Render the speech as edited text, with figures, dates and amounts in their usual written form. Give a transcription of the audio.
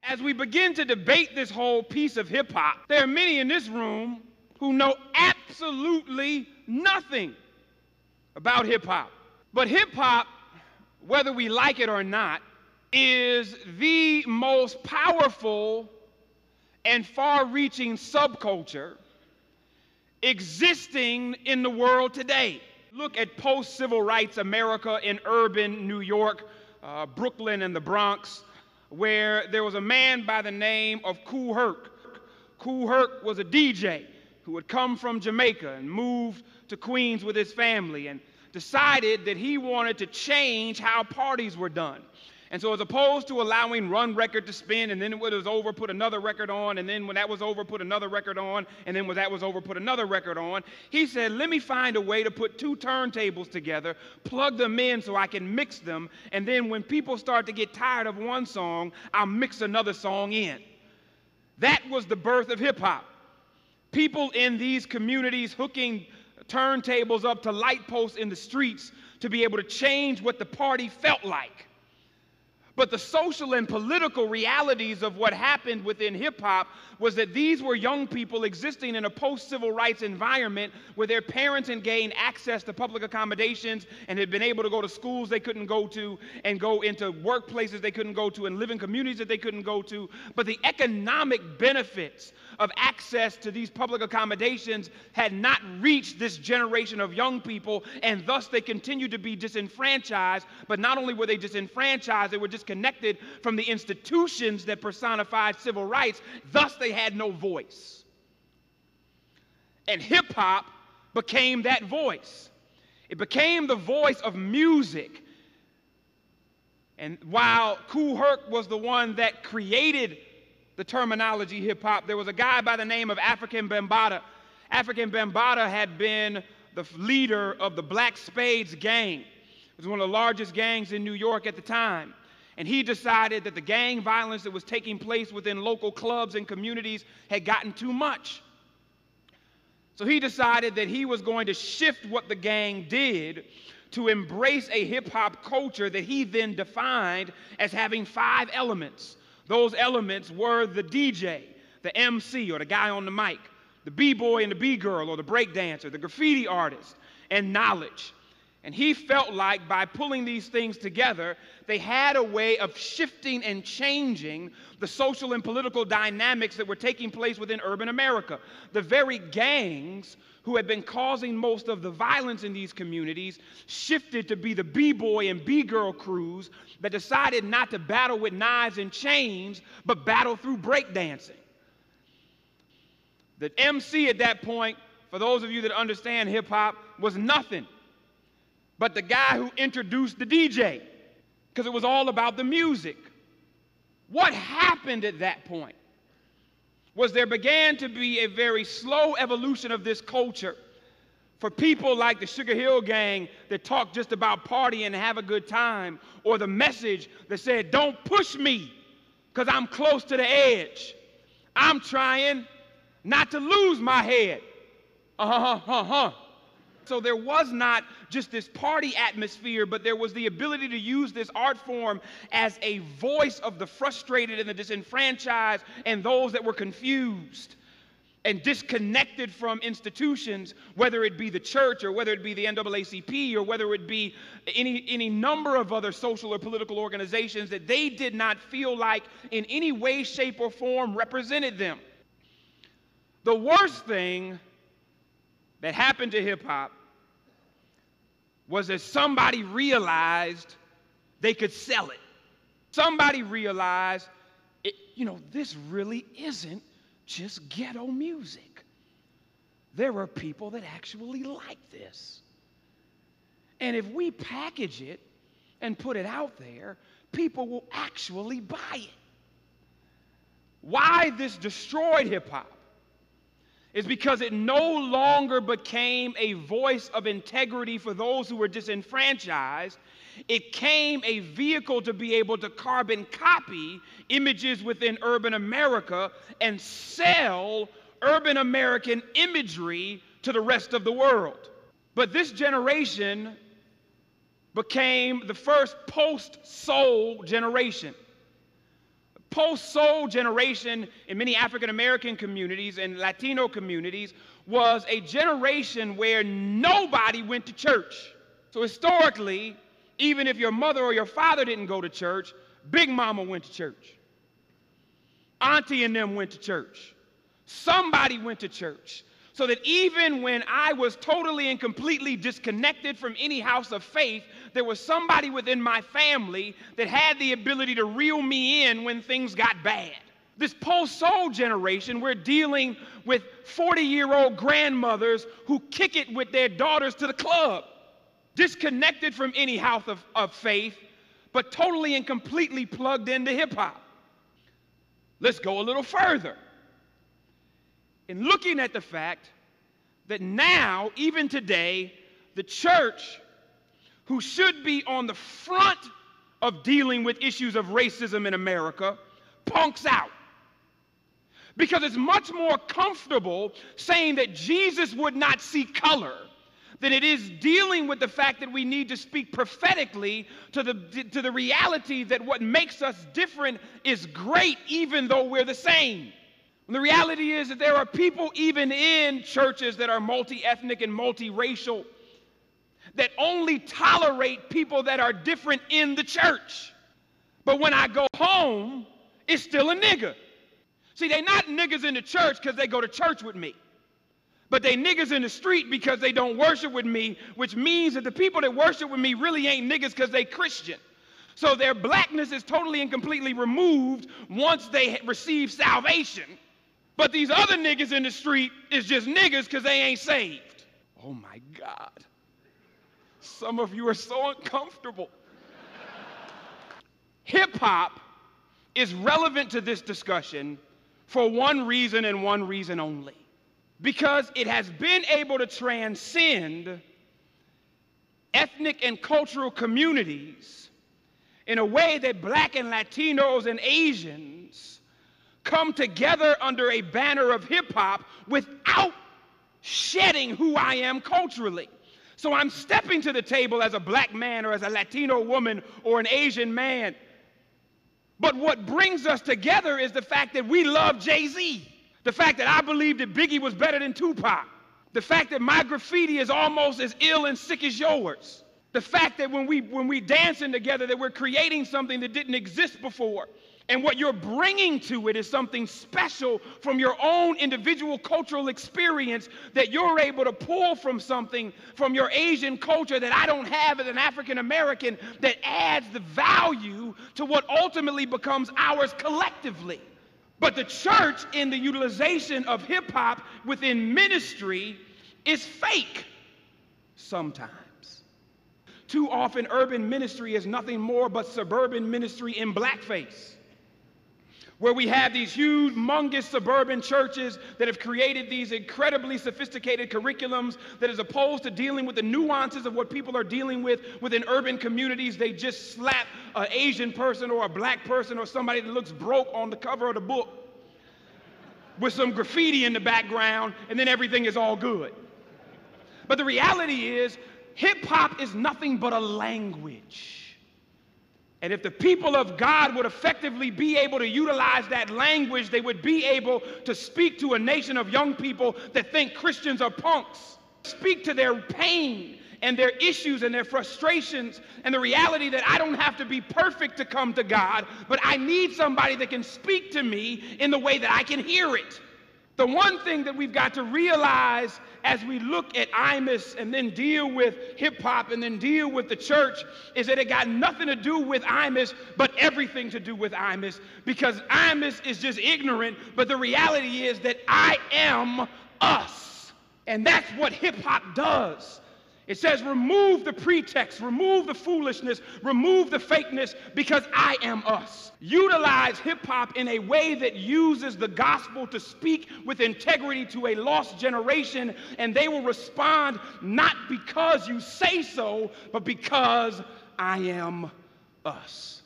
As we begin to debate this whole piece of hip hop, there are many in this room who know absolutely nothing about hip hop. But hip hop, whether we like it or not, is the most powerful and far-reaching subculture existing in the world today. Look at post-civil rights America in urban New York, Brooklyn and the Bronx, where there was a man by the name of Kool Herc. Kool Herc was a DJ who had come from Jamaica and moved to Queens with his family and decided that he wanted to change how parties were done. And so as opposed to allowing one record to spin, and then when it was over, put another record on, and then when that was over, put another record on, and then when that was over, put another record on, he said, let me find a way to put two turntables together, plug them in so I can mix them, and then when people start to get tired of one song, I'll mix another song in. That was the birth of hip-hop. People in these communities hooking turntables up to light posts in the streets to be able to change what the party felt like. But the social and political realities of what happened within hip-hop was that these were young people existing in a post-civil rights environment where their parents had gained access to public accommodations and had been able to go to schools they couldn't go to and go into workplaces they couldn't go to and live in communities that they couldn't go to. But the economic benefits of access to these public accommodations had not reached this generation of young people, and thus they continued to be disenfranchised. But not only were they disenfranchised, they were disconnected from the institutions that personified civil rights. Thus they had no voice. And hip-hop became that voice. It became the voice of music. And while Kool Herc was the one that created the terminology hip-hop, there was a guy by the name of African Bambaataa. African Bambaataa had been the leader of the Black Spades gang. It was one of the largest gangs in New York at the time. And he decided that the gang violence that was taking place within local clubs and communities had gotten too much. So he decided that he was going to shift what the gang did to embrace a hip-hop culture that he then defined as having 5 elements. Those elements were the DJ, the MC or the guy on the mic, the B-boy and the B-girl or the breakdancer, the graffiti artist, and knowledge. And he felt like by pulling these things together, they had a way of shifting and changing the social and political dynamics that were taking place within urban America. The very gangs who had been causing most of the violence in these communities shifted to be the B-boy and B-girl crews that decided not to battle with knives and chains, but battle through breakdancing. The MC at that point, for those of you that understand hip-hop, was nothing but the guy who introduced the DJ, because it was all about the music. What happened at that point was there began to be a very slow evolution of this culture for people like the Sugar Hill Gang that talked just about party and have a good time, or the Message that said, don't push me because I'm close to the edge. I'm trying not to lose my head. So there was not just this party atmosphere, but there was the ability to use this art form as a voice of the frustrated and the disenfranchised and those that were confused and disconnected from institutions, whether it be the church or whether it be the NAACP or whether it be any number of other social or political organizations that they did not feel like in any way, shape, or form represented them. The worst thing that happened to hip-hop was that somebody realized they could sell it. Somebody realized, this really isn't just ghetto music. There are people that actually like this. And if we package it and put it out there, people will actually buy it. Why this destroyed hip-hop is because it no longer became a voice of integrity for those who were disenfranchised. It became a vehicle to be able to carbon copy images within urban America and sell urban American imagery to the rest of the world. But this generation became the first post-soul generation. post-soul generation in many African American communities and Latino communities was a generation where nobody went to church. So historically, even if your mother or your father didn't go to church, Big Mama went to church. Auntie and them went to church. Somebody went to church. So that even when I was totally and completely disconnected from any house of faith, there was somebody within my family that had the ability to reel me in when things got bad. This post-soul generation, we're dealing with 40-year-old grandmothers who kick it with their daughters to the club, disconnected from any house of faith, but totally and completely plugged into hip-hop. Let's go a little further. In looking at the fact that now, even today, the church, who should be on the front of dealing with issues of racism in America, punks out. Because it's much more comfortable saying that Jesus would not see color than it is dealing with the fact that we need to speak prophetically to the reality that what makes us different is great even though we're the same. And the reality is that there are people even in churches that are multi-ethnic and multiracial that only tolerate people that are different in the church. But when I go home, it's still a nigga. See, they're not niggas in the church because they go to church with me. But they niggas in the street because they don't worship with me, which means that the people that worship with me really ain't niggas because they Christian. So their blackness is totally and completely removed once they receive salvation. But these other niggas in the street is just niggas because they ain't saved. Oh my God. Some of you are so uncomfortable. Hip-hop is relevant to this discussion for one reason and one reason only. Because it has been able to transcend ethnic and cultural communities in a way that Black and Latinos and Asians come together under a banner of hip-hop without shedding who I am culturally. So I'm stepping to the table as a Black man or as a Latino woman or an Asian man. But what brings us together is the fact that we love Jay-Z. The fact that I believe that Biggie was better than Tupac. The fact that my graffiti is almost as ill and sick as yours. The fact that when we dancing together that we're creating something that didn't exist before. And what you're bringing to it is something special from your own individual cultural experience that you're able to pull from something from your Asian culture that I don't have as an African American that adds the value to what ultimately becomes ours collectively. But the church in the utilization of hip-hop within ministry is fake sometimes. Too often urban ministry is nothing more but suburban ministry in blackface, where we have these humongous suburban churches that have created these incredibly sophisticated curriculums that, as opposed to dealing with the nuances of what people are dealing with within urban communities, they just slap an Asian person or a Black person or somebody that looks broke on the cover of the book with some graffiti in the background, and then everything is all good. But the reality is, hip-hop is nothing but a language. And if the people of God would effectively be able to utilize that language, they would be able to speak to a nation of young people that think Christians are punks. Speak to their pain and their issues and their frustrations and the reality that I don't have to be perfect to come to God, but I need somebody that can speak to me in the way that I can hear it. The one thing that we've got to realize as we look at Imus and then deal with hip-hop and then deal with the church is that it got nothing to do with Imus, but everything to do with Imus, because Imus is just ignorant, but the reality is that I am us. And that's what hip-hop does. It says remove the pretext, remove the foolishness, remove the fakeness, because I am us. Utilize hip-hop in a way that uses the gospel to speak with integrity to a lost generation, and they will respond not because you say so, but because I am us.